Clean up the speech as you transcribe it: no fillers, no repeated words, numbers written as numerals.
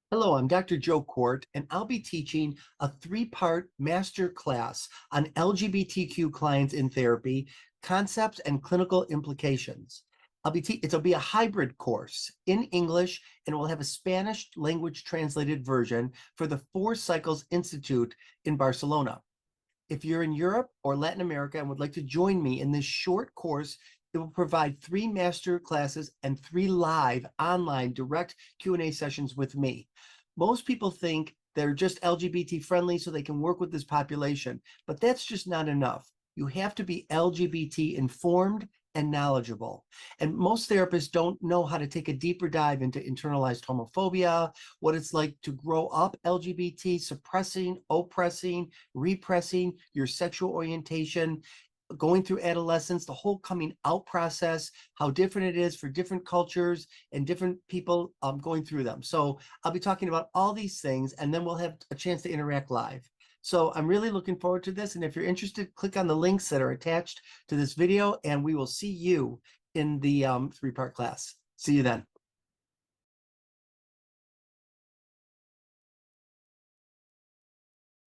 Hello, I'm Dr. Joe Kort, and I'll be teaching a three-part master class on LGBTQ clients in therapy, concepts and clinical implications. It'll be a hybrid course in English, and we'll have a Spanish language translated version for the Four Cycles Institute in Barcelona. If you're in Europe or Latin America and would like to join me in this short course, it will provide 3 master classes and 3 live online direct Q&A sessions with me. Most people think they're just LGBT friendly so they can work with this population, but that's just not enough. You have to be LGBT informed and knowledgeable. And most therapists don't know how to take a deeper dive into internalized homophobia, what it's like to grow up LGBT, suppressing, oppressing, repressing your sexual orientation, going through adolescence, the whole coming out process, how different it is for different cultures and different people going through them. So I'll be talking about all these things, and then we'll have a chance to interact live. So I'm really looking forward to this. And if you're interested, click on the links that are attached to this video, and we will see you in the 3-part class. See you then.